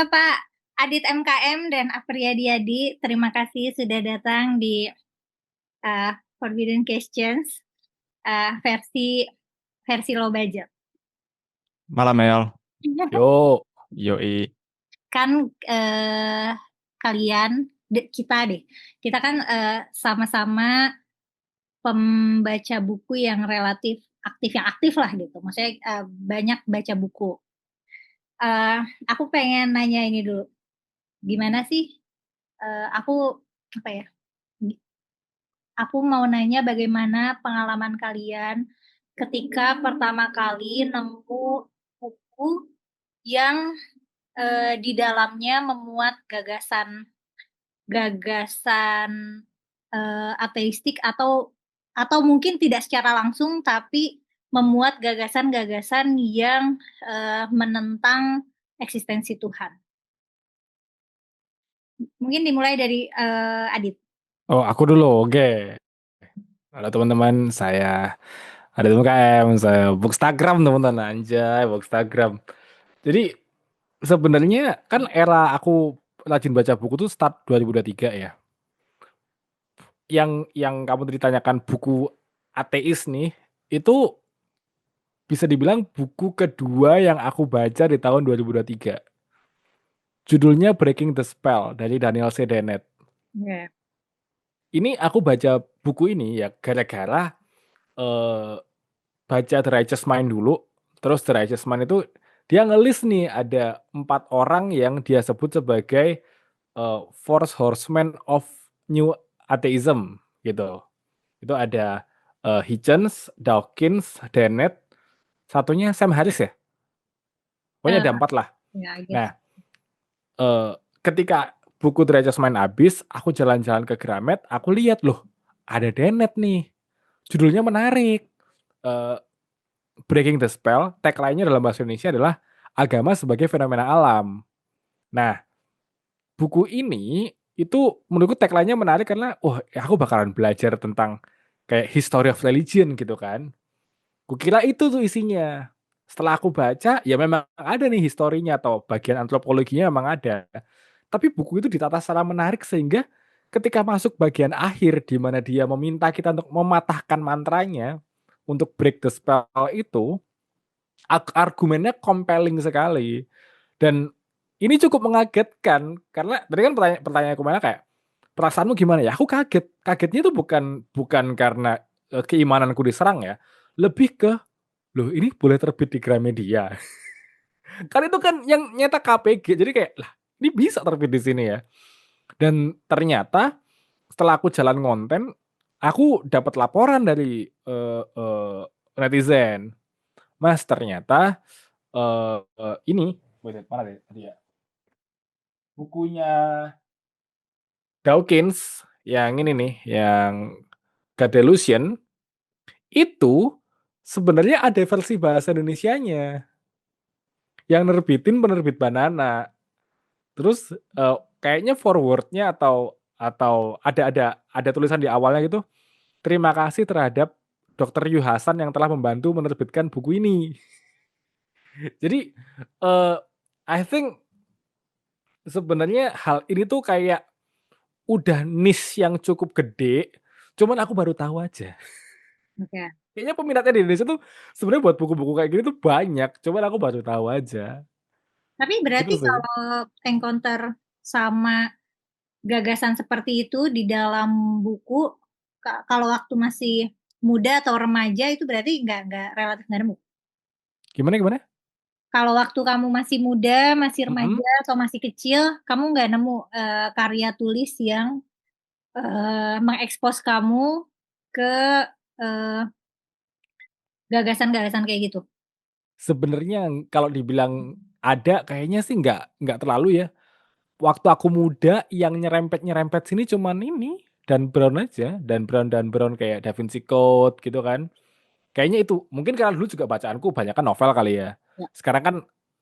Pak Adit MKM dan Apriyadi, terima kasih sudah datang di Forbidden Questions versi versi low budget. Malam Mel. Yo, yoi. Kan kalian kita kan sama-sama pembaca buku yang relatif yang aktif lah gitu. Maksudnya banyak baca buku. Eh, aku pengen nanya ini dulu, gimana sih? Aku apa ya? Aku mau nanya bagaimana pengalaman kalian ketika pertama kali nemu buku yang di dalamnya memuat gagasan ateistik atau mungkin tidak secara langsung tapi memuat gagasan-gagasan yang menentang eksistensi Tuhan. Mungkin dimulai dari Adit. Oh, aku dulu. Oke. Halo teman-teman, saya ada teman KM, saya Bookstagram teman-teman. Anjay, Bookstagram. Jadi sebenarnya kan era aku rajin baca buku tuh start 2023 ya. Yang kamu tadi tanyakan buku ateis nih, itu bisa dibilang buku kedua yang aku baca di tahun 2023. Judulnya Breaking the Spell dari Daniel C. Dennett. Yeah. Ini aku baca buku ini ya gara-gara eh, baca The Righteous Mind dulu. Terus The Righteous Mind itu dia ngelis nih ada 4 orang yang dia sebut sebagai Four Horsemen of New Atheism gitu. Itu ada Hitchens, Dawkins, Dennett, satunya Sam Harris ya. Pokoknya Uh, ada 4 lah. yeah, I Nah, guess. ketika buku The Righteous Mind habis, aku jalan-jalan ke Gramet, aku lihat loh, ada Dennett nih. Judulnya menarik. Eh, Breaking the Spell, tagline-nya dalam bahasa Indonesia adalah agama sebagai fenomena alam. Nah, buku ini itu menurutku tagline-nya menarik karena aku bakalan belajar tentang kayak history of religion gitu kan. Kukira itu tuh isinya. Setelah aku baca, ya memang ada nih historinya atau bagian antropologinya memang ada. Tapi buku itu ditata secara menarik sehingga ketika masuk bagian akhir di mana dia meminta kita untuk mematahkan mantranya untuk break the spell itu, argumennya compelling sekali. Dan ini cukup mengagetkan karena tadi kan pertanyaan aku mana kayak perasaanmu gimana ya? Aku kaget. Kagetnya itu bukan bukan karena keimananku diserang ya. Lebih ke loh ini boleh terbit di Gramedia. Kan itu kan yang nyetak KPG. Jadi kayak lah ini bisa terbit di sini ya. Dan ternyata setelah aku jalan konten, aku dapat laporan dari netizen. Mas ternyata ini mana deh tadi ya? Bukunya Dawkins yang ini nih, yang God Delusion itu sebenarnya ada versi bahasa Indonesianya yang nerbitin penerbit Banana. Terus kayaknya forwardnya atau ada tulisan di awalnya gitu. Terima kasih terhadap Dr. Yu Hasan yang telah membantu menerbitkan buku ini. Jadi I think sebenarnya hal ini tuh kayak udah niche yang cukup gede, cuman aku baru tahu aja. Oke. Kayaknya peminatnya di Indonesia tuh sebenarnya buat buku-buku kayak gini tuh banyak, cuman aku baru tahu aja. Tapi Gitu berarti sih. kalau encounter sama gagasan seperti itu di dalam buku, kalau waktu masih muda atau remaja itu berarti nggak relatif nggak nemu. Gimana gimana? Kalau waktu kamu masih muda, masih Mm-mm. remaja atau masih kecil, kamu nggak nemu karya tulis yang mengekspos kamu ke eh, gagasan-gagasan kayak gitu. Sebenarnya kalau dibilang ada kayaknya sih nggak terlalu ya. Waktu aku muda yang nyerempet-nyerempet sini cuman ini dan Brown aja, dan Brown kayak Da Vinci Code gitu kan. Kayaknya itu mungkin karena dulu juga bacaanku banyak kan novel kali ya. Ya. Sekarang kan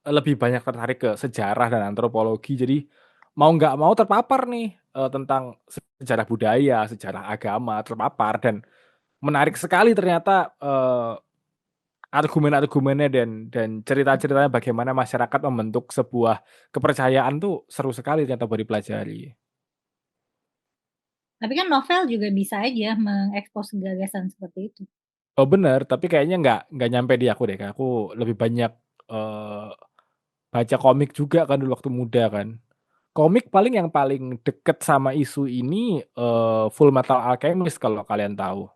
lebih banyak tertarik ke sejarah dan antropologi. Jadi mau nggak mau terpapar nih tentang sejarah budaya, sejarah agama terpapar dan menarik sekali ternyata argumen-argumennya dan cerita-ceritanya bagaimana masyarakat membentuk sebuah kepercayaan tuh seru sekali ternyata buat dipelajari. Tapi kan novel juga bisa aja mengekspos gagasan seperti itu. Oh bener, tapi kayaknya nggak nyampe di aku deh. Kak. Aku lebih banyak eh, baca komik juga kan dulu waktu muda kan. Komik paling yang paling deket sama isu ini Full Metal Alchemist kalau kalian tahu.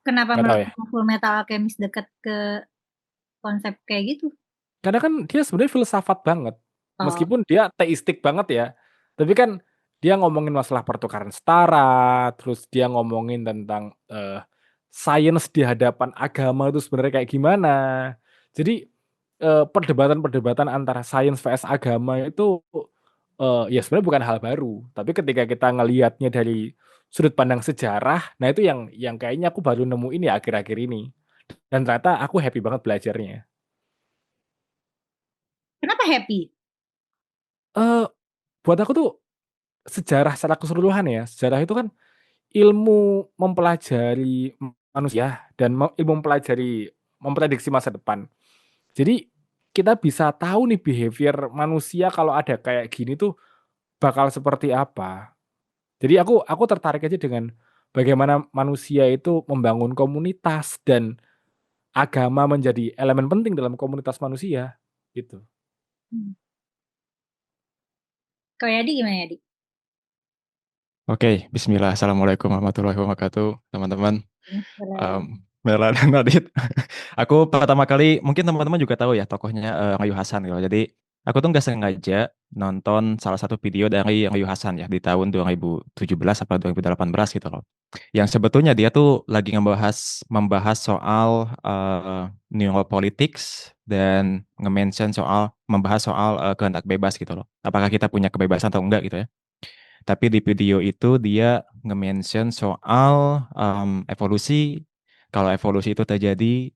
Kenapa Nggak tahu menurut ya. kamu Full Metal Alchemist dekat ke konsep kayak gitu? Karena kan dia sebenarnya filsafat banget. Oh, Meskipun dia teistik banget ya. Tapi kan dia ngomongin masalah pertukaran setara, terus dia ngomongin tentang sains di hadapan agama itu sebenarnya kayak gimana. Jadi perdebatan-perdebatan antara sains vs agama itu ya sebenarnya bukan hal baru. Tapi ketika kita ngelihatnya dari sudut pandang sejarah, nah itu yang kayaknya aku baru nemuin ya akhir-akhir ini. Dan ternyata aku happy banget belajarnya. kenapa happy? Eh buat aku tuh sejarah secara keseluruhan ya, sejarah itu kan ilmu mempelajari manusia dan ilmu mempelajari memprediksi masa depan. Jadi kita bisa tahu nih behavior manusia kalau ada kayak gini tuh bakal seperti apa. Jadi aku tertarik aja dengan bagaimana manusia itu membangun komunitas dan agama menjadi elemen penting dalam komunitas manusia gitu. Hmm. Kalau Yadi gimana Yadi? Oke, Bismillah. Assalamualaikum warahmatullahi wabarakatuh, teman-teman. Keren. Mela dan Nadit. Aku pertama kali, mungkin teman-teman juga tahu ya tokohnya Ngayu Hasan gitu. Jadi aku tuh nggak sengaja nonton salah satu video dari Ngayu Hasan ya di tahun 2017 atau 2018 gitu loh. Yang sebetulnya dia tuh lagi membahas soal neuropolitics dan nge-mention membahas soal kehendak bebas gitu loh. Apakah kita punya kebebasan atau enggak gitu ya. Tapi di video itu dia nge-mention soal evolusi. Kalau evolusi itu terjadi,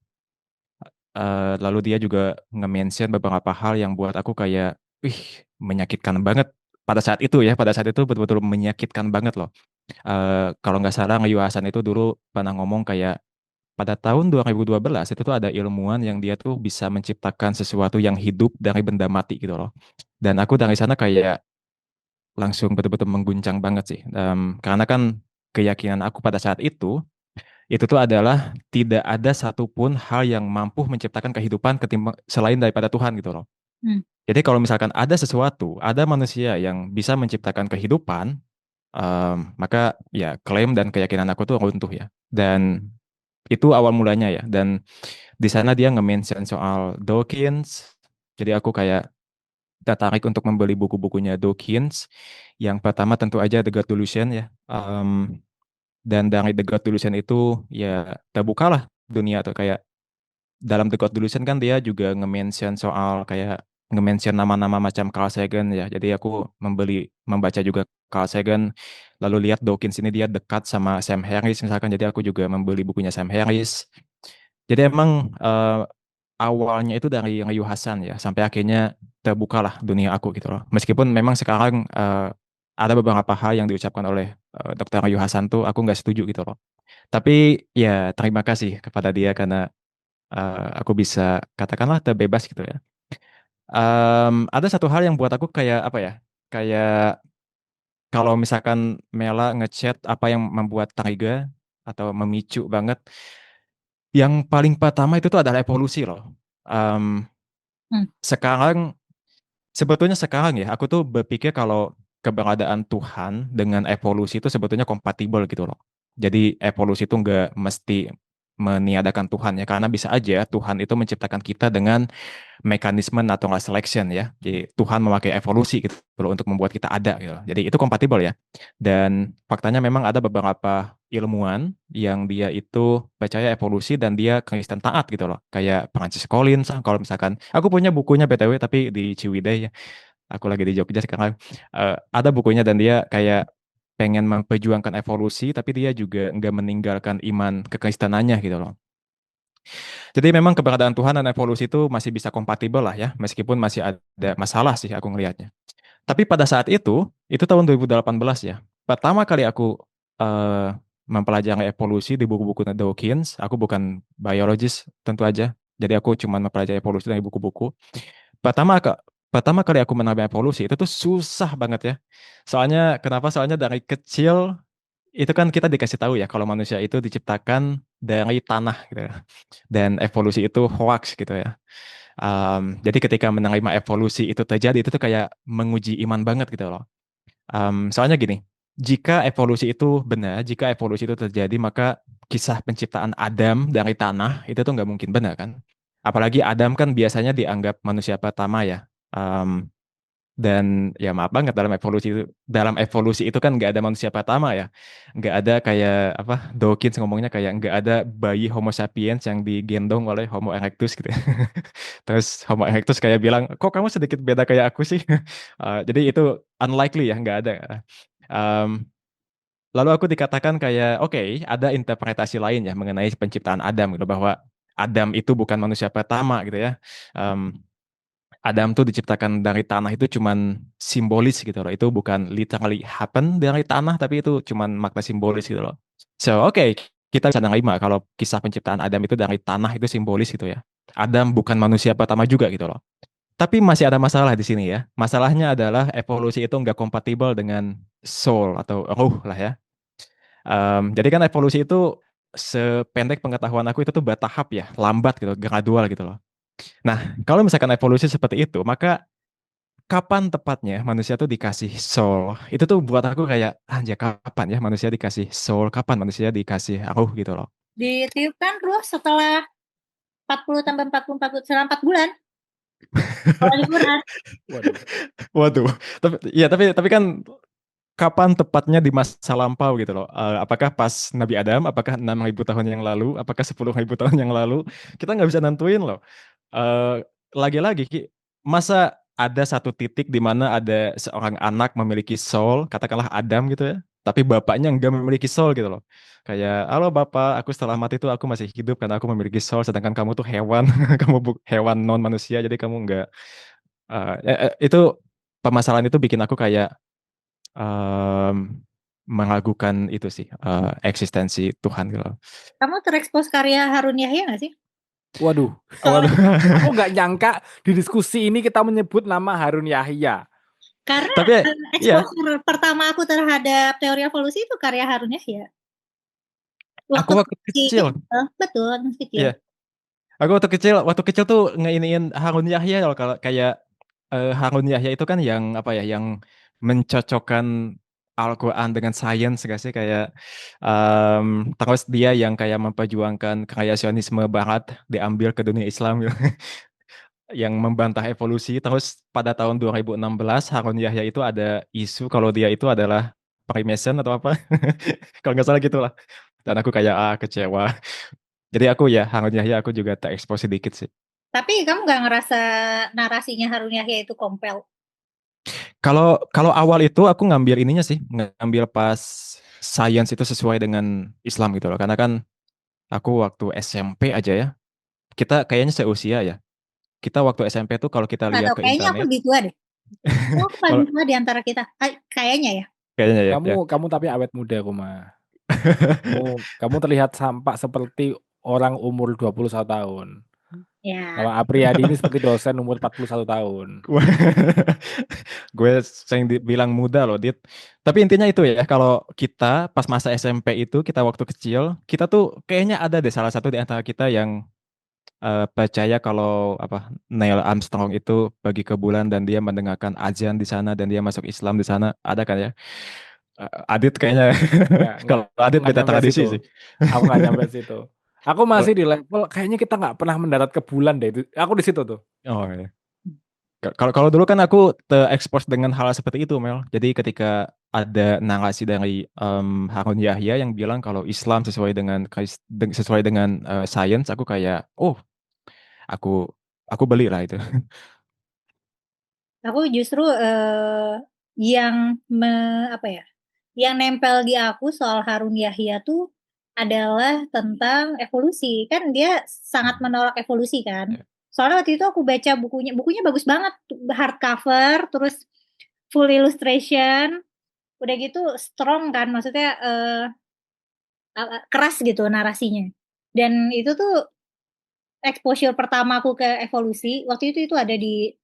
lalu dia juga nge-mention beberapa hal yang buat aku kayak, wih, menyakitkan banget. Pada saat itu ya, pada saat itu betul-betul menyakitkan banget loh. Kalau nggak salah, Ngeyu Hasan itu dulu pernah ngomong kayak, pada tahun 2012 itu tuh ada ilmuwan yang dia tuh bisa menciptakan sesuatu yang hidup dari benda mati gitu loh. Dan aku dari sana kayak langsung betul-betul mengguncang banget sih. Karena kan keyakinan aku pada saat itu tuh adalah tidak ada satupun hal yang mampu menciptakan kehidupan ketimbang selain daripada Tuhan gitu loh. Hmm. Jadi kalau misalkan ada sesuatu, ada manusia yang bisa menciptakan kehidupan, maka ya klaim dan keyakinan aku tuh runtuh ya. Dan itu awal mulanya ya. Dan di sana dia nge-mention soal Dawkins. Jadi aku kayak tertarik untuk membeli buku-bukunya Dawkins. Yang pertama tentu aja The God Delusion ya. Dan dari The God Delusion itu ya terbukalah dunia tuh kayak dalam The God Delusion kan dia juga nge-mention soal kayak nge-mention nama-nama macam Carl Sagan ya. Jadi aku membaca juga Carl Sagan lalu lihat Dawkins ini dia dekat sama Sam Harris misalkan jadi aku juga membeli bukunya Sam Harris. Jadi emang awalnya itu dari Ryu Hasan ya, sampai akhirnya terbukalah dunia aku gitu loh. Meskipun memang sekarang ada beberapa hal yang diucapkan oleh Dr. Ryu Hasan tuh aku nggak setuju gitu loh. Tapi ya terima kasih kepada dia karena aku bisa katakanlah terbebas gitu ya. Ada satu hal yang buat aku kayak apa ya? Kayak kalau misalkan Mela ngechat apa yang membuat Tariga atau memicu banget, yang paling pertama itu tuh adalah evolusi loh. Em, Hmm. Sekarang sebetulnya sekarang ya, aku tuh berpikir kalau keberadaan Tuhan dengan evolusi itu sebetulnya kompatibel gitu loh. Jadi evolusi itu nggak mesti meniadakan Tuhan ya, karena bisa aja Tuhan itu menciptakan kita dengan mekanisme natural selection ya. Jadi Tuhan memakai evolusi gitu loh untuk membuat kita ada gitu. Jadi itu kompatibel ya. Dan faktanya memang ada beberapa ilmuwan yang dia itu percaya evolusi dan dia Kristen taat gitu loh. Kayak Francis Collins, kalau misalkan aku punya bukunya BTW tapi di Ciwidey ya. Aku lagi di Jogja sekarang. Ada bukunya dan dia kayak pengen memperjuangkan evolusi tapi dia juga nggak meninggalkan iman kekristenannya gitu loh. Jadi memang keberadaan Tuhan dan evolusi itu masih bisa kompatibel lah ya, meskipun masih ada masalah sih aku ngelihatnya. Tapi pada saat itu tahun 2018 ya, pertama kali aku mempelajari evolusi di buku-buku Dawkins, aku bukan biologis tentu aja. Jadi aku cuma mempelajari evolusi dari buku-buku. Pertama ke pertama kali aku mengenal evolusi itu tuh susah banget ya. Soalnya kenapa? Soalnya dari kecil itu kan kita dikasih tahu ya kalau manusia itu diciptakan dari tanah gitu ya. Dan evolusi itu hoax gitu ya. Jadi ketika menerima evolusi itu terjadi itu tuh kayak menguji iman banget gitu loh. Soalnya gini, jika evolusi itu terjadi, maka kisah penciptaan Adam dari tanah itu tuh nggak mungkin benar kan? Apalagi Adam kan biasanya dianggap manusia pertama ya. Em, dan ya maaf banget dalam evolusi itu kan nggak ada manusia pertama ya, nggak ada kayak apa Dawkins ngomongnya kayak nggak ada bayi Homo sapiens yang digendong oleh Homo erectus gitu. Terus Homo erectus kayak bilang, kok kamu sedikit beda kayak aku sih? Jadi itu unlikely ya, nggak ada. Um, Lalu aku dikatakan kayak, oke, ada interpretasi lain ya mengenai penciptaan Adam gitu, bahwa Adam itu bukan manusia pertama gitu ya. Um, Adam tuh diciptakan dari tanah itu cuman simbolis gitu loh. Itu bukan literally happen dari tanah, tapi itu cuman makna simbolis gitu loh. So, oke, kita bisa nerima kalau kisah penciptaan Adam itu dari tanah itu simbolis gitu ya. Adam bukan manusia pertama juga gitu loh. Tapi masih ada masalah di sini ya. Masalahnya adalah evolusi itu nggak kompatibel dengan soul atau ruh lah ya. Jadi kan evolusi itu sependek pengetahuan aku itu tuh bertahap ya, lambat gitu, gradual gitu loh. Nah, kalau misalkan evolusi seperti itu, maka kapan tepatnya manusia tuh dikasih soul? Itu tuh buat aku kayak, anjir kapan ya manusia dikasih soul? Kapan manusia dikasih ruh gitu loh. Ditiupkan ruh setelah 40 tambah 40, 40 setelah 4 bulan. Kalau di Quran. Waduh. Waduh, tapi kan kapan tepatnya di masa lampau gitu loh. Apakah pas Nabi Adam, apakah 6.000 tahun yang lalu, apakah 10.000 tahun yang lalu? Kita nggak bisa nentuin loh. Lagi-lagi, masa ada satu titik di mana ada seorang anak memiliki soul, katakanlah Adam gitu ya, tapi bapaknya nggak memiliki soul gitu loh. Kayak, halo bapak, aku setelah mati itu aku masih hidup karena aku memiliki soul, sedangkan kamu tuh hewan, kamu hewan non manusia, jadi kamu nggak. Itu permasalahan itu bikin aku kayak meragukan itu sih, eksistensi Tuhan gitu loh. Kamu terekspos karya Harun Yahya nggak sih? Waduh. Soal Aku nggak nyangka di diskusi ini kita menyebut nama Harun Yahya. karena Tapi ya, exposure pertama aku terhadap teori evolusi itu karya Harun Yahya. aku Waktu waktu kecil, betul, waktu kecil. ya, waktu kecil tuh ngeiniin Harun Yahya loh, kalau kayak Harun Yahya itu kan yang apa ya, yang mencocokkan Al-Quran dengan sains gak sih, kayak terus dia yang kayak memperjuangkan kreasionisme Barat diambil ke dunia Islam gitu. Yang membantah evolusi. Terus pada tahun 2016 Harun Yahya itu ada isu kalau dia itu adalah Freemason atau apa. Kalau nggak salah gitulah. Dan aku kayak kecewa. Jadi aku ya Harun Yahya aku juga terekspos sedikit sih. Tapi kamu nggak ngerasa narasinya Harun Yahya itu compel? Kalau kalau awal itu aku ngambil ininya sih, ngambil pas science itu sesuai dengan Islam gitu loh. Karena kan aku waktu SMP aja ya, kita kayaknya seusia ya. Kita waktu SMP tuh kalau kita Nggak lihat tahu, ke kayaknya aku internet, lebih tua deh. Oh, aku paling kalau tua di antara kita. Kayaknya ya. kayaknya ya, Kamu ya. kamu tapi awet muda, Kuma. Kamu terlihat sampak seperti orang umur 21 tahun. Ya. Kalau Apriyadi ini seperti dosen umur 41 tahun. Gue sering dibilang muda loh, Dit. Tapi intinya itu ya, kalau kita pas masa SMP itu, kita waktu kecil, kita tuh kayaknya ada deh salah satu di antara kita yang percaya kalau apa Neil Armstrong itu pergi ke bulan dan dia mendengarkan azan di sana dan dia masuk Islam di sana, ada kan ya? Adit kayaknya, Enggak. kalau Aku Adit nggak beda nyampe tradisi situ. sih. Aku nggak nyampe situ. Aku Oh, masih di level kayaknya kita nggak pernah mendarat ke bulan deh. Aku di situ tuh. oh, iya. Kalau kalau dulu kan aku terekspos dengan hal seperti itu, Mel. Jadi ketika ada narasi dari Harun Yahya yang bilang kalau Islam sesuai dengan sains, aku kayak, oh, aku aku beli lah itu. Aku justru yang apa ya? Yang nempel di aku soal Harun Yahya tuh adalah tentang evolusi. Kan dia sangat menolak evolusi kan. Ya. Soalnya waktu itu aku baca bukunya, bukunya bagus banget, hardcover, terus full illustration, udah gitu strong kan, maksudnya keras gitu narasinya. Dan itu tuh exposure pertamaku ke evolusi, waktu itu ada di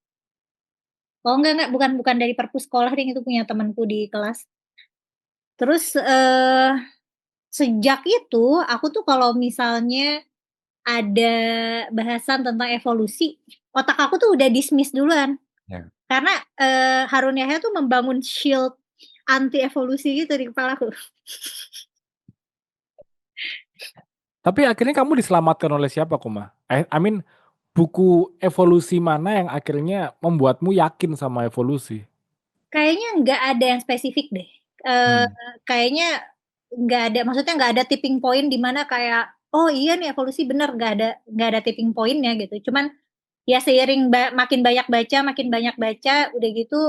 enggak, bukan dari perpus sekolah deh, itu punya temanku di kelas. Terus, sejak itu aku tuh kalau misalnya ada bahasan tentang evolusi, otak aku tuh udah dismiss duluan. Ya. Karena, Harun Yahya tuh membangun shield anti evolusi gitu di kepalaku. Tapi akhirnya kamu diselamatkan oleh siapa, Kuma? I mean, buku evolusi mana yang akhirnya membuatmu yakin sama evolusi? Kayaknya nggak ada yang spesifik deh. Kayaknya nggak ada, maksudnya nggak ada tipping point di mana kayak, oh iya nih evolusi bener, nggak ada tipping point-nya gitu. Cuman ya seiring makin banyak baca, udah gitu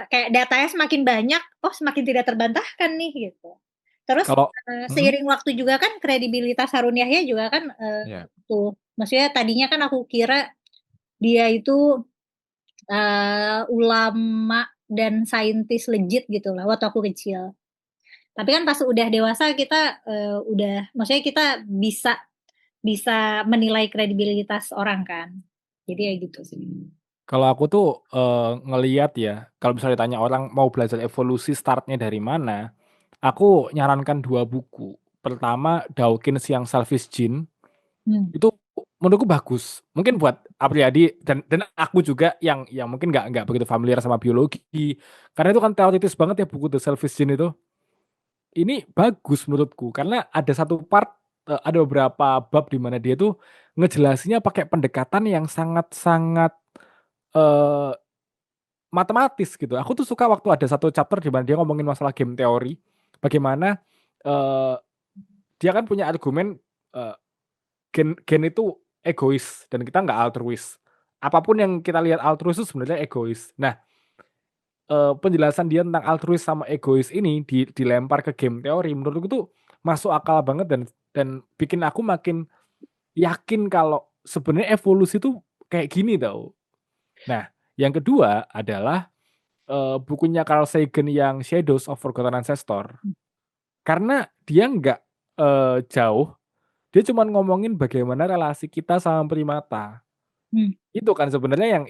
kayak datanya semakin banyak, oh semakin tidak terbantahkan nih gitu. Terus Kalau seiring waktu juga kan kredibilitas Harun Yahya juga kan Ya. tuh. Maksudnya tadinya kan aku kira dia itu ulama dan saintis legit gitu lah waktu aku kecil. Tapi kan pas udah dewasa kita maksudnya kita bisa menilai kredibilitas orang kan. Jadi ya gitu sih. kalau aku tuh ngeliat ya, kalau misalnya ditanya orang mau belajar evolusi startnya dari mana, aku nyarankan 2 buku. Pertama Dawkins yang Selfish Gene, itu menurutku bagus. Mungkin buat Apriyadi dan aku juga yang mungkin nggak begitu familiar sama biologi. Karena itu kan teoritis banget ya buku The Selfish Gene itu. Ini bagus menurutku karena ada satu part, ada beberapa bab di mana dia tuh ngejelasinnya pakai pendekatan yang sangat-sangat, eee, matematis gitu. Aku tuh suka waktu ada satu chapter di mana dia ngomongin masalah game teori, bagaimana, eee, dia kan punya argumen, eee, gen itu egois dan kita nggak altruis. Apapun yang kita lihat altruis itu sebenarnya egois. Nah, penjelasan dia tentang altruis sama egois ini dilempar ke game teori menurutku tuh masuk akal banget dan bikin aku makin yakin kalau sebenarnya evolusi tuh kayak gini tau. Nah, yang kedua adalah, bukunya Carl Sagan yang Shadows of Forgotten Ancestor. Karena dia nggak, jauh, dia cuman ngomongin bagaimana relasi kita sama primata. Itu kan sebenarnya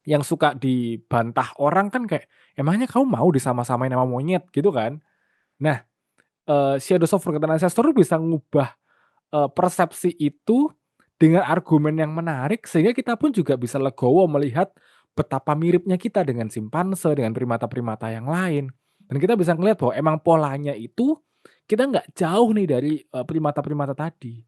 yang suka dibantah orang kan kayak, "Emangnya kamu mau disama-samain sama monyet?" Gitu kan. Nah, Shadows of Forgotten Ancestor bisa ngubah, persepsi itu dengan argumen yang menarik sehingga kita pun juga bisa legowo melihat betapa miripnya kita dengan simpanse, dengan primata-primata yang lain. Dan kita bisa ngelihat bahwa emang polanya itu kita nggak jauh nih dari, primata-primata tadi,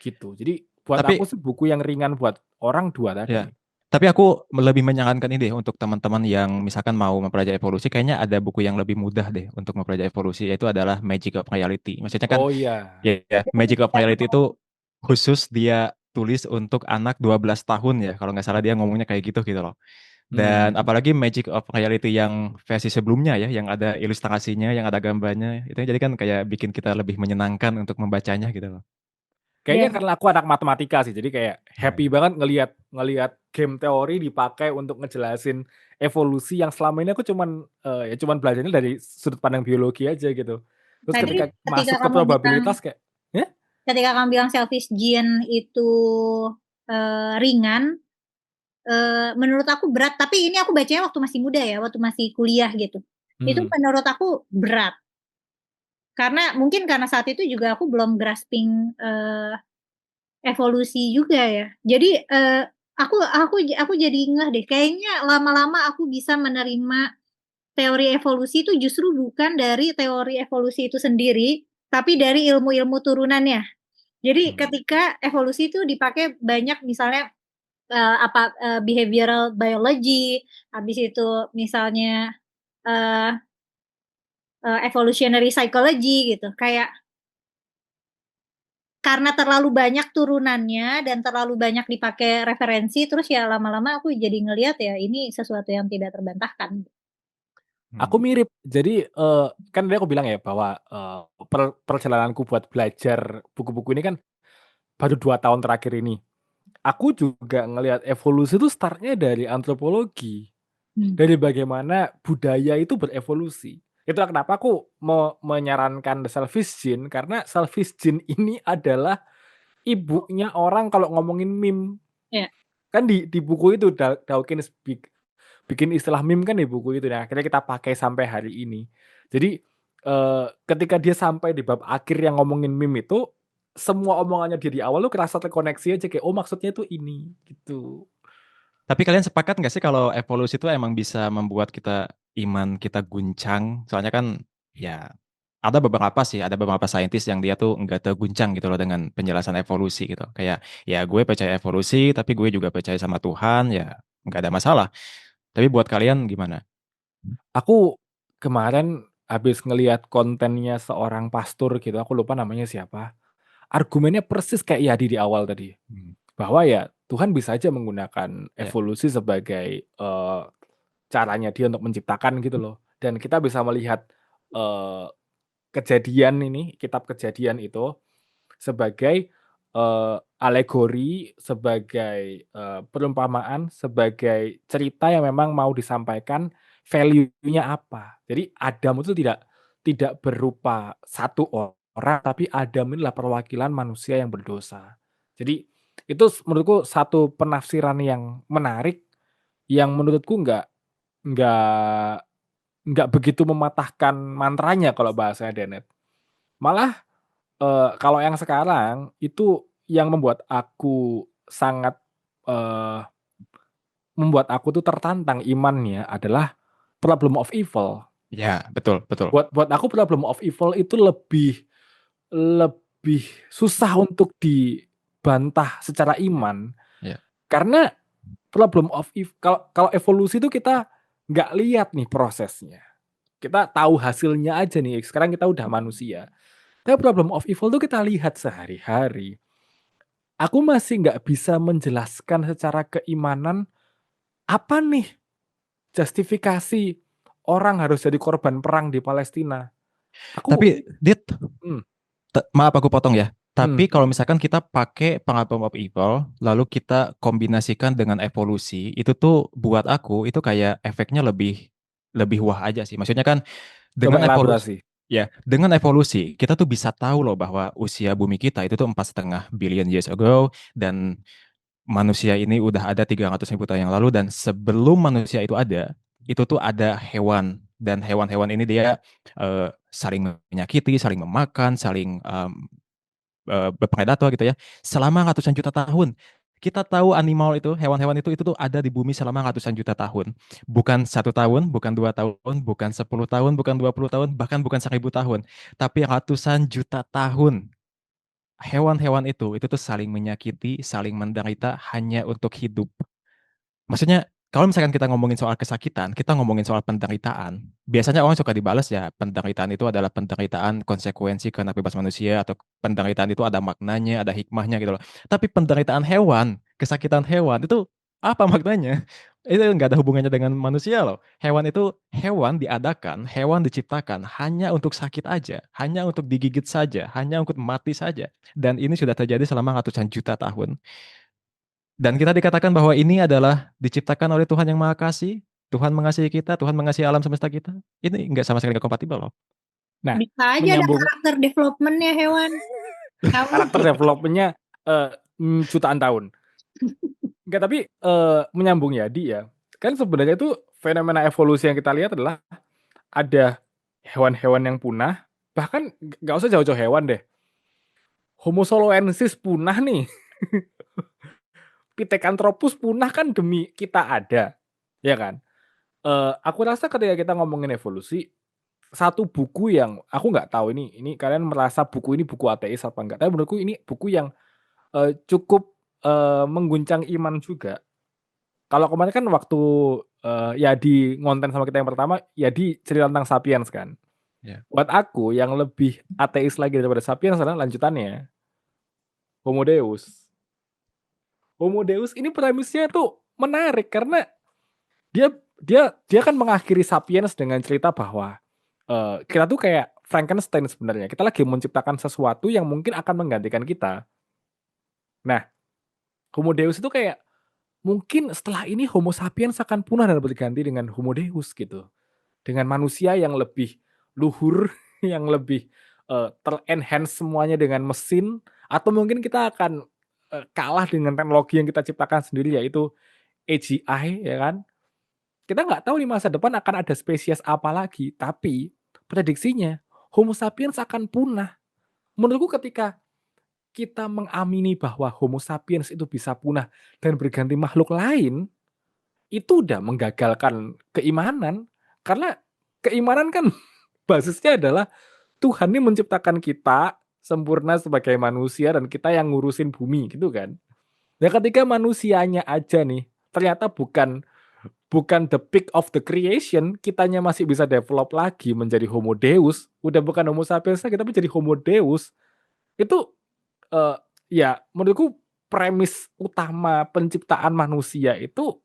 gitu. Jadi buat Tapi aku sih buku yang ringan buat orang 2 tadi. ya, tapi aku lebih menyarankan ini deh untuk teman-teman yang misalkan mau mempelajari evolusi, kayaknya ada buku yang lebih mudah deh untuk mempelajari evolusi, yaitu adalah Magic of Reality. Maksudnya kan, Oh iya. ya, Magic of Reality itu khusus dia tulis untuk anak 12 tahun ya, kalau nggak salah dia ngomongnya kayak gitu gitu loh. Dan apalagi Magic of Reality yang versi sebelumnya ya, yang ada ilustrasinya, yang ada gambarnya, itu jadi kan kayak bikin kita lebih menyenangkan untuk membacanya gitu loh. Kayaknya karena aku anak matematika sih, jadi kayak happy banget ngelihat game teori dipakai untuk ngejelasin evolusi yang selama ini aku cuman belajarnya dari sudut pandang biologi aja gitu. Terus Tadi ketika ketika masuk ke kamu bilang probabilitas kayak, "Hah? ketika kamu bilang Selfish Gene itu ringan, menurut aku berat. Tapi ini aku bacanya waktu masih muda ya, waktu masih kuliah gitu. Itu menurut aku berat. Mungkin karena saat itu juga aku belum grasping evolusi juga ya. Jadi aku jadi ngeh deh. Kayaknya lama-lama aku bisa menerima teori evolusi itu justru bukan dari teori evolusi itu sendiri, tapi dari ilmu-ilmu turunannya. Jadi ketika evolusi itu dipakai banyak misalnya behavioral biology, habis itu misalnya eee evolutionary psychology gitu. Kayak karena terlalu banyak turunannya dan terlalu banyak dipakai referensi, terus ya lama-lama aku jadi ngelihat ya ini sesuatu yang tidak terbantahkan. Aku mirip. Jadi, kan tadi aku bilang ya bahwa, perjalananku buat belajar buku-buku ini kan baru 2 tahun terakhir ini. Aku juga ngelihat evolusi itu start-nya dari antropologi. Dari bagaimana budaya itu berevolusi. Itulah kenapa aku menyarankan The Selfish Gene, karena Selfish Gene ini adalah ibunya orang kalau ngomongin meme. Iya. Kan di buku itu Dawkins bikin istilah meme kan di buku itu. Nah, akhirnya kita pakai sampai hari ini. Jadi ketika dia sampai di bab akhir yang ngomongin meme itu, semua omongannya dia di awal tuh kerasa terkoneksi aja kayak oh maksudnya tuh ini gitu. Tapi kalian sepakat nggak sih kalau evolusi itu emang bisa membuat iman kita guncang? Soalnya kan ya ada beberapa saintis yang dia tuh nggak terguncang gitu loh dengan penjelasan evolusi gitu. Kayak ya gue percaya evolusi, tapi gue juga percaya sama Tuhan, ya nggak ada masalah. Tapi buat kalian gimana? Aku kemarin habis ngelihat kontennya seorang pastor gitu, aku lupa namanya siapa. Argumennya persis kayak Yadi di awal tadi. Bahwa ya Tuhan bisa aja menggunakan Ya. evolusi sebagai caranya dia untuk menciptakan gitu loh. Dan kita bisa melihat kejadian ini, kitab kejadian itu sebagai alegori, sebagai perumpamaan, sebagai cerita yang memang mau disampaikan value-nya apa. Jadi Adam itu tidak berupa satu orang, tapi Adam ini adalah perwakilan manusia yang berdosa. Jadi itu menurutku satu penafsiran yang menarik, yang menurutku nggak nggak begitu mematahkan mantranya kalau bahasanya Dennett. Malah kalau yang sekarang itu yang membuat aku sangat eee, membuat aku tuh tertantang imannya adalah Problem of Evil. Ya, betul, betul. Buat aku Problem of Evil itu lebih lebih susah untuk dibantah secara iman, Ya. karena Problem of kalau kalau evolusi itu kita nggak lihat nih prosesnya. Kita tahu hasilnya aja nih, sekarang kita udah manusia. Tapi Problem of Evil tuh kita lihat sehari-hari. Aku masih nggak bisa menjelaskan secara keimanan, apa nih justifikasi orang harus jadi korban perang di Palestina. Aku Tapi Dit, hmm, maaf aku potong ya. hmm, Tapi kalau misalkan kita pakai Problem of Evil, lalu kita kombinasikan dengan evolusi, itu tuh buat aku itu kayak efeknya lebih lebih wah aja sih. Maksudnya kan coba dengan evolusi, elaborasi. ya dengan evolusi kita tuh bisa tahu loh bahwa usia bumi kita itu tuh 4,5 billion years ago, dan manusia ini udah ada 300.000 tahun yang lalu, dan sebelum manusia itu tuh ada hewan, dan hewan-hewan ini dia saling menyakiti, saling memakan, saling berpredator gitu ya, selama ratusan juta tahun. Kita tahu animal itu, hewan-hewan itu tuh ada di bumi selama ratusan juta tahun. Bukan 1 tahun, bukan 2 tahun, bukan 10 tahun, bukan 20 tahun, bahkan bukan 1.000 tahun. Tapi ratusan juta tahun. Hewan-hewan itu tuh saling menyakiti, saling menderita hanya untuk hidup. Maksudnya, kalau misalkan kita ngomongin soal kesakitan, kita ngomongin soal penderitaan. Biasanya orang suka dibalas ya, penderitaan itu adalah penderitaan konsekuensi karena bebas manusia, atau penderitaan itu ada maknanya, ada hikmahnya gitu loh. Tapi penderitaan hewan, kesakitan hewan, itu apa maknanya? Itu nggak ada hubungannya dengan manusia loh. Hewan diadakan, hewan diciptakan hanya untuk sakit aja, hanya untuk digigit saja, hanya untuk mati saja. Dan ini sudah terjadi selama ratusan juta tahun. Dan kita dikatakan bahwa ini adalah diciptakan oleh Tuhan yang Maha Kasih, Tuhan mengasihi kita, Tuhan mengasihi alam semesta kita. Ini nggak sama sekali nggak kompatibel loh. Nah, Bisa aja ada menyambung karakter development-nya hewan. Kamu karakter development-nya jutaan tahun. Enggak, tapi menyambung Yadi ya. Kan sebenarnya itu fenomena evolusi yang kita lihat adalah ada hewan-hewan yang punah, bahkan nggak usah jauh-jauh hewan deh. Homo soloensis punah nih. Pithecanthropus punah kan demi kita ada, ya kan? Aku rasa ketika kita ngomongin evolusi, satu buku yang aku nggak tahu ini kalian merasa buku ini buku ateis apa enggak, tapi menurutku ini buku yang cukup mengguncang iman juga. Kalau kemarin kan waktu Yadi ngonten sama kita yang pertama, Yadi cerita tentang Sapiens kan. Ya. Buat aku yang lebih ateis lagi daripada Sapiens adalah lanjutannya, Homo Deus. Homo Deus ini premisnya tuh menarik karena dia dia kan mengakhiri Sapiens dengan cerita bahwa kita tuh kayak Frankenstein sebenarnya. Kita lagi menciptakan sesuatu yang mungkin akan menggantikan kita. Nah, Homo Deus itu kayak mungkin setelah ini Homo sapiens akan punah dan berganti dengan Homo Deus gitu. Dengan manusia yang lebih luhur, yang lebih ter-enhance semuanya dengan mesin, atau mungkin kita akan, kalah dengan teknologi yang kita ciptakan sendiri yaitu AGI ya kan. Kita nggak tahu di masa depan akan ada spesies apa lagi, tapi prediksinya Homo sapiens akan punah. Menurutku ketika kita mengamini bahwa Homo sapiens itu bisa punah dan berganti makhluk lain, itu udah menggagalkan keimanan. Karena keimanan kan basisnya adalah Tuhan ini menciptakan kita sempurna sebagai manusia dan kita yang ngurusin bumi gitu kan. Nah, ketika manusianya aja nih ternyata bukan bukan the peak of the creation, kitanya masih bisa develop lagi menjadi Homo Deus, udah bukan Homo sapiens lagi tapi jadi Homo Deus. Itu Eee, ya menurutku premis utama penciptaan manusia itu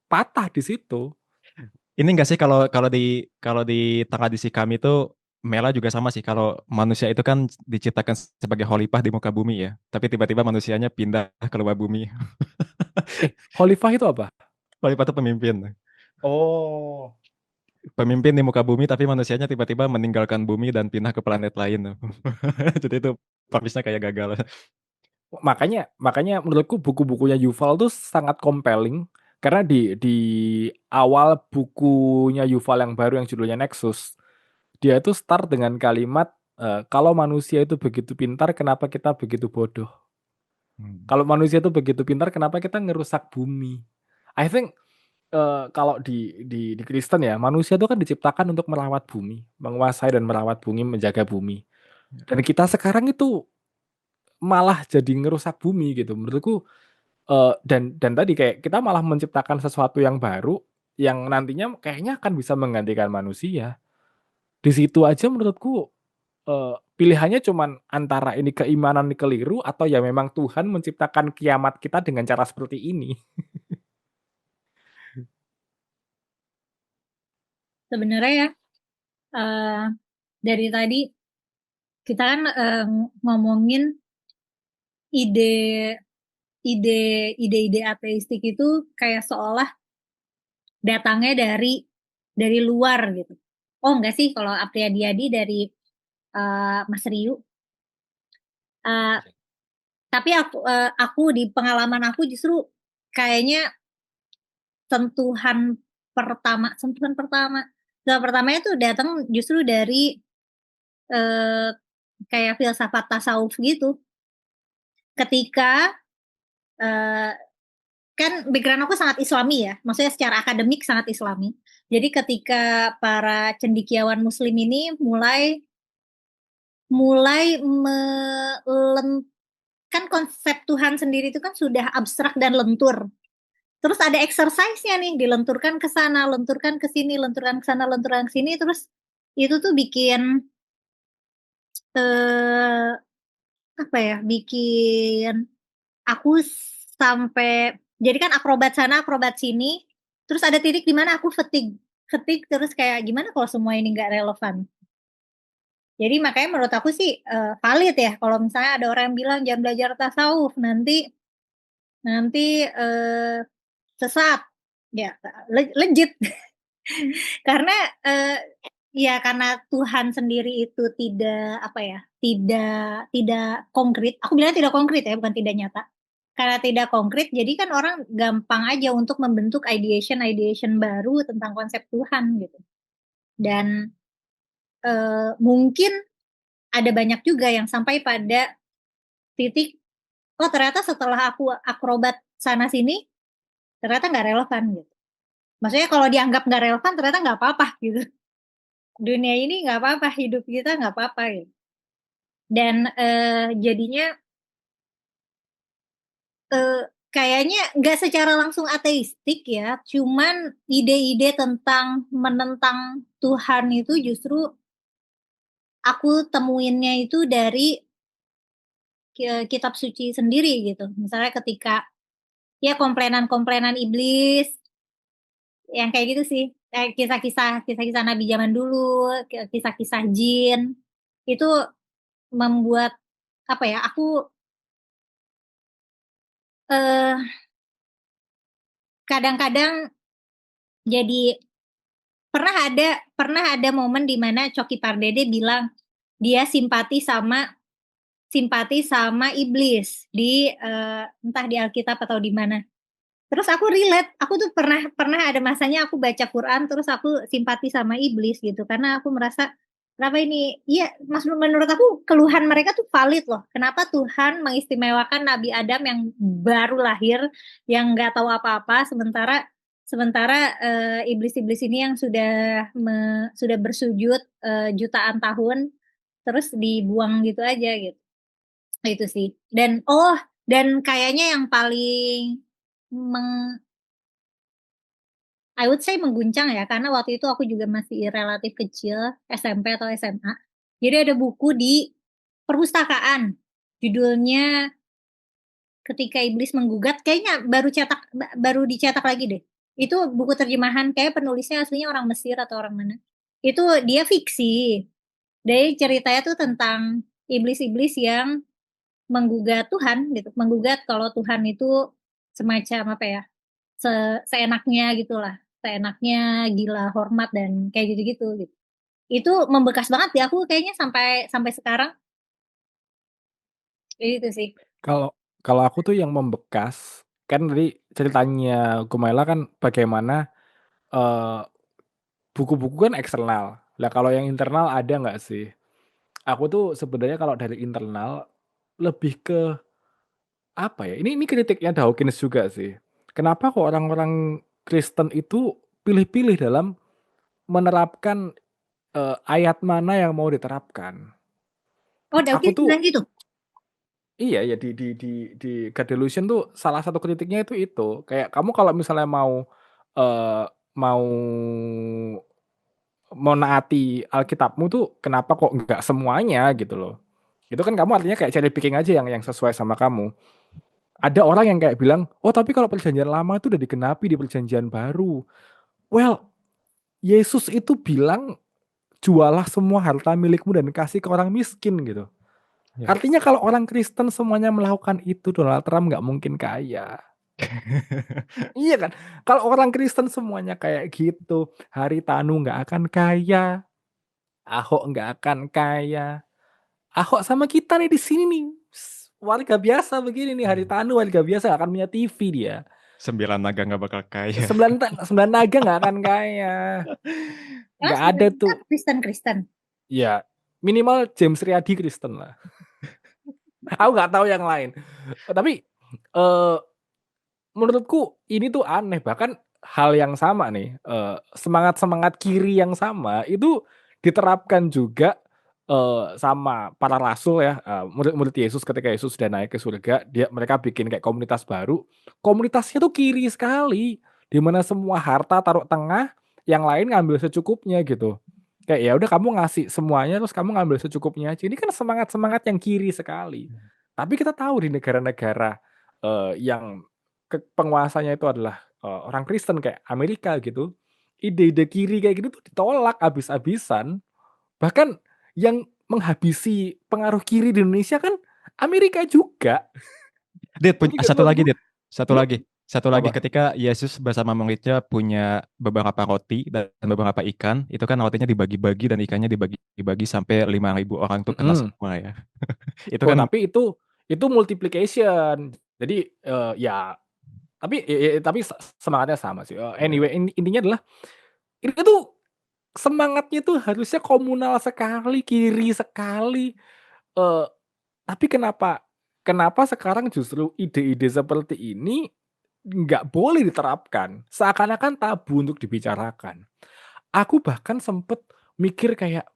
patah di situ. Ini enggak sih kalau di tradisi kami itu Mela juga sama sih, kalau manusia itu kan diciptakan sebagai khalifah di muka bumi ya, tapi tiba-tiba manusianya pindah ke luar bumi. Khalifah itu apa? Khalifah itu pemimpin. Oh. Pemimpin di muka bumi tapi manusianya tiba-tiba meninggalkan bumi dan pindah ke planet lain. Jadi itu premisnya kayak gagal. Makanya makanya menurutku buku-bukunya Yuval tuh sangat compelling, karena di awal bukunya Yuval yang baru yang judulnya Nexus, dia itu start dengan kalimat, "Kalau manusia itu begitu pintar, kenapa kita begitu bodoh? Hmm. Kalau manusia itu begitu pintar, kenapa kita ngerusak bumi?" I think kalau di Kristen ya, manusia itu kan diciptakan untuk merawat bumi, menguasai dan merawat bumi, menjaga bumi. Dan kita sekarang itu malah jadi ngerusak bumi gitu. Menurutku, dan tadi kayak kita malah menciptakan sesuatu yang baru, yang nantinya kayaknya akan bisa menggantikan manusia. Di situ aja menurutku, pilihannya cuman antara ini keimanan keliru atau ya memang Tuhan menciptakan kiamat kita dengan cara seperti ini. Sebenarnya ya, eee, dari tadi kita kan, ngomongin ide ide-ide ateistik itu kayak seolah datangnya dari luar gitu. Oh enggak sih, kalau Apriyadiadi dari, Mas Riyu, eee, tapi aku di pengalaman aku justru kayaknya sentuhan sentuhan pertamanya tuh datang justru dari, eee, kayak filsafat tasawuf gitu. Ketika, eee, kan background aku sangat Islami ya, maksudnya secara akademik sangat Islami. Jadi ketika para cendekiawan muslim ini mulai mulai kan konsep Tuhan sendiri itu kan sudah abstrak dan lentur. Terus ada exercise-nya nih, dilenturkan ke sana, lenturkan ke sini, lenturkan ke sana, lenturkan ke sini, terus itu tuh bikin, eee, apa ya, bikin aku sampai jadi kan akrobat sana, akrobat sini, terus ada titik di mana aku fatigue terus kayak gimana kalau semua ini nggak relevan? Jadi makanya menurut aku sih, valid ya kalau misalnya ada orang yang bilang jangan belajar tasawuf nanti nanti, sesat, ya legit. Karena, ya karena Tuhan sendiri itu tidak, apa ya, tidak konkret, aku bilang tidak konkret ya, bukan tidak nyata. Karena tidak konkret, jadi kan orang gampang aja untuk membentuk ideation-ideation baru tentang konsep Tuhan gitu. Dan, mungkin ada banyak juga yang sampai pada titik, "Oh ternyata setelah aku akrobat sana sini, ternyata nggak relevan," gitu. Maksudnya kalau dianggap nggak relevan ternyata nggak apa-apa gitu. Dunia ini nggak apa-apa, hidup kita nggak apa-apa gitu. Dan, jadinya, eee, kayaknya nggak secara langsung ateistik ya, cuman ide-ide tentang menentang Tuhan itu justru aku temuinnya itu dari kitab suci sendiri gitu. Misalnya ketika ya komplainan-komplainan iblis, yang kayak gitu sih, kisah-kisah nabi zaman dulu, kisah-kisah jin, itu membuat apa ya, aku, eee, kadang-kadang jadi pernah ada momen di mana Coki Pardede bilang, dia simpati sama iblis di entah di Alkitab atau di mana. Terus aku relate, aku tuh pernah ada masanya aku baca Quran terus aku simpati sama iblis gitu karena aku merasa kenapa ini iya menurut aku keluhan mereka tuh valid loh. Kenapa Tuhan mengistimewakan Nabi Adam yang baru lahir yang nggak tahu apa-apa sementara sementara iblis-iblis ini yang sudah bersujud jutaan tahun terus dibuang gitu aja gitu. Itu sih. Dan kayaknya yang paling I would say mengguncang ya, karena waktu itu aku juga masih relatif kecil, SMP atau SMA. Jadi ada buku di perpustakaan, judulnya Ketika Iblis Menggugat, kayaknya baru dicetak lagi deh. Itu buku terjemahan, kayak penulisnya aslinya orang Mesir atau orang mana. Itu dia fiksi. Dari ceritanya tuh tentang iblis-iblis yang menggugat Tuhan gitu, menggugat kalau Tuhan itu semacam apa ya? Seenaknya gitulah, seenaknya gila hormat dan kayak gitu-gitu gitu. Itu membekas banget di aku kayaknya sampai sampai sekarang. Itu sih. Kalau kalau aku tuh yang membekas, kan tadi ceritanya Gumaila kan bagaimana eh, buku-buku kan eksternal. Lah kalau yang internal ada nggak sih? Aku tuh sebenarnya kalau dari internal lebih ke apa ya? Ini kritiknya Dawkins juga sih. Kenapa kok orang-orang Kristen itu pilih-pilih dalam menerapkan ayat mana yang mau diterapkan? Oh, Aku Dawkins tuh bilang gitu? iya ya di God Delusion tuh salah satu kritiknya itu. Kayak kamu kalau misalnya eh, mau menaati Alkitabmu tuh kenapa kok nggak semuanya gitu loh. Itu kan kamu artinya kayak cherry picking aja yang sesuai sama kamu. Ada orang yang kayak bilang, "Oh, tapi kalau perjanjian lama itu udah digenapi di perjanjian baru." Well, Yesus itu bilang, "Jualah semua harta milikmu dan kasih ke orang miskin," gitu. Ya. Artinya kalau orang Kristen semuanya melakukan itu, Donald Trump nggak mungkin kaya. Iya kan? Kalau orang Kristen semuanya kayak gitu, Haritanu nggak akan kaya, Ahok nggak akan kaya. Ahok sama kita nih di sini nih, warga biasa begini nih, Haritanu warga biasa nggak akan punya TV dia. 9 naga nggak bakal kaya. Sembilan naga nggak akan kaya, Emang nggak ada sebenarnya tuh. Kristen-Kristen. Ya minimal James Riyadi Kristen lah. Aku nggak tahu yang lain. Tapi eh, menurutku ini tuh aneh, bahkan hal yang sama nih, semangat-semangat kiri yang sama itu diterapkan juga, sama para rasul ya, murid-murid Yesus ketika Yesus sudah naik ke surga, mereka bikin kayak komunitas baru, komunitasnya tuh kiri sekali, di mana semua harta taruh tengah, yang lain ngambil secukupnya gitu. Kayak ya udah kamu ngasih semuanya terus kamu ngambil secukupnya aja, ini kan semangat-semangat yang kiri sekali. Tapi kita tahu di negara-negara, yang penguasanya itu adalah, orang Kristen kayak Amerika gitu, ide-ide kiri kayak gitu tuh ditolak habis-habisan. Bahkan yang menghabisi pengaruh kiri di Indonesia kan Amerika juga. Dit, Jadi kan satu lagi, menurutku Dit. Satu hmm, lagi. Satu lagi apa? ketika Yesus bersama muridnya punya beberapa roti dan beberapa ikan, itu kan rotinya dibagi-bagi dan ikannya dibagi-bagi sampai 5.000 orang tuh kena Mhm. semua ya. Itu Oh, kan tapi itu multiplication. Jadi, ya tapi semangatnya sama sih, ya, anyway intinya adalah ini tuh semangatnya tuh harusnya komunal sekali, kiri sekali, eee, tapi kenapa kenapa sekarang justru ide-ide seperti ini nggak boleh diterapkan, seakan-akan tabu untuk dibicarakan. Aku bahkan sempet mikir kayak,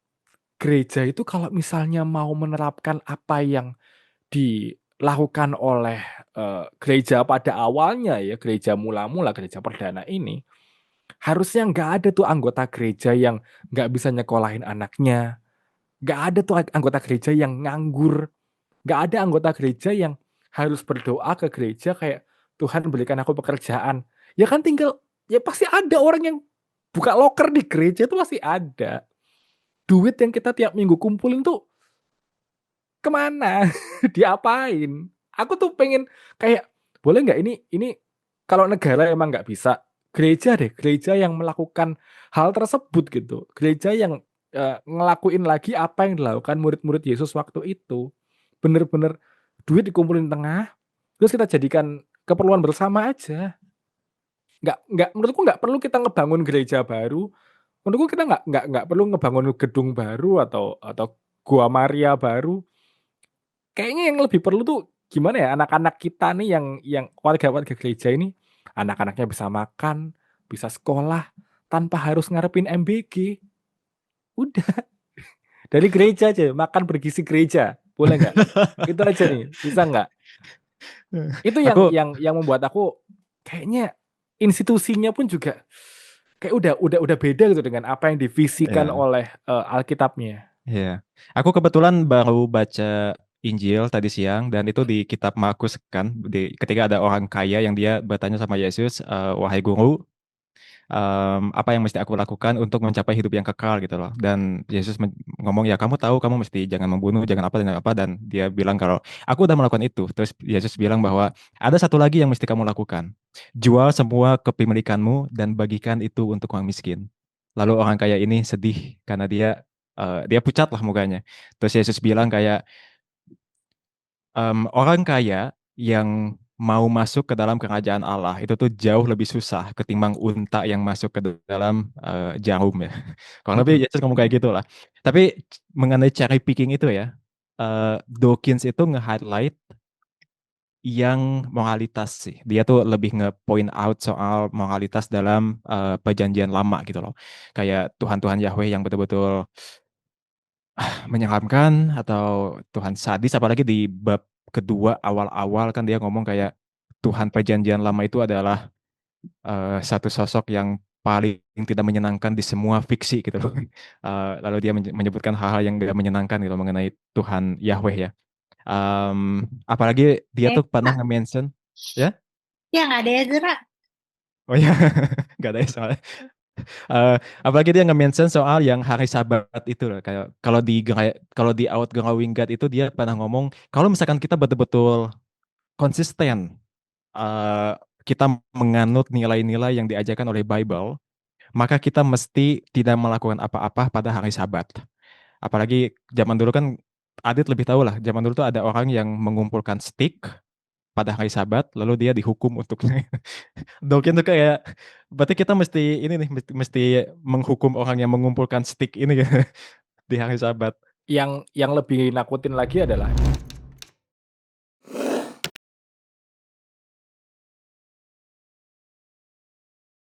gereja itu kalau misalnya mau menerapkan apa yang dilakukan oleh, gereja pada awalnya ya, gereja mula-mula, gereja perdana ini, harusnya nggak ada tuh anggota gereja yang nggak bisa nyekolahin anaknya, nggak ada tuh anggota gereja yang nganggur, nggak ada anggota gereja yang harus berdoa ke gereja kayak, "Tuhan berikan aku pekerjaan." Ya kan tinggal ya pasti ada orang yang buka loker di gereja itu pasti ada. Duit yang kita tiap minggu kumpulin tuh kemana? Diapain? Aku tuh pengen kayak, boleh nggak ini kalau negara emang nggak bisa, gereja deh, gereja yang melakukan hal tersebut gitu. Gereja yang ngelakuin lagi apa yang dilakukan murid-murid Yesus waktu itu. Bener-bener duit dikumpulin tengah, terus kita jadikan keperluan bersama aja. Menurutku nggak perlu kita ngebangun gereja baru, menurutku kita nggak perlu ngebangun gedung baru atau gua Maria baru. Kayaknya yang lebih perlu tuh gimana ya, anak-anak kita nih yang warga-warga gereja ini, anak-anaknya bisa makan, bisa sekolah, tanpa harus ngarepin MBG. Udah, dari gereja aja, makan bergizi gereja, boleh nggak? Itu aja nih, bisa nggak? Itu Aku yang membuat aku kayaknya institusinya pun juga kayak udah beda gitu dengan apa yang divisikan ya, oleh, Alkitabnya. ya. Aku kebetulan baru baca Injil tadi siang dan itu di kitab Markus kan, ketika ada orang kaya yang dia bertanya sama Yesus, "Wahai guru, apa yang mesti aku lakukan untuk mencapai hidup yang kekal," gitu loh. Dan Yesus ngomong, "Ya kamu tahu, kamu mesti jangan membunuh, jangan apa," dan dia bilang kalau aku udah melakukan itu. Terus Yesus bilang bahwa ada satu lagi yang mesti kamu lakukan. Jual semua kepemilikanmu dan bagikan itu untuk orang miskin. Lalu orang kaya ini sedih karena dia pucat lah mukanya. Terus Yesus bilang kayak, orang kaya yang mau masuk ke dalam kerajaan Allah itu tuh jauh lebih susah ketimbang unta yang masuk ke dalam jarum ya. Kurang lebih Mhm. Yesus ngomong kayak gitu lah. Tapi mengenai cherry picking itu ya, Dawkins itu nge-highlight yang moralitas sih. Dia tuh lebih nge-point out soal moralitas dalam perjanjian lama gitu loh. Kayak Tuhan-Tuhan Yahweh yang betul-betul menyeramkan atau Tuhan sadis, apalagi di bab kedua awal-awal kan dia ngomong kayak Tuhan perjanjian lama itu adalah satu sosok yang paling tidak menyenangkan di semua fiksi gitu loh. Lalu dia menyebutkan hal-hal yang tidak menyenangkan gitu mengenai Tuhan Yahweh ya. Apalagi dia tuh pernah Kak, nge-mention ya. ya nggak ada ya Zera. Oh ya, nggak ada ya soalnya. Apalagi dia nge-mention soal yang hari Sabat itu loh. Kayak kalau di Outgrowing God itu dia pernah ngomong kalau misalkan kita betul-betul konsisten, eh, kita menganut nilai-nilai yang diajarkan oleh Bible, maka kita mesti tidak melakukan apa-apa pada hari Sabat. Apalagi zaman dulu kan Adit lebih tahu lah. Zaman dulu tuh ada orang yang mengumpulkan stick pada hari Sabat, lalu dia dihukum untuk Dogen tuh kayak berarti kita mesti ini nih mesti menghukum orang yang mengumpulkan stick ini ya di hari Sabat. Yang lebih nakutin lagi adalah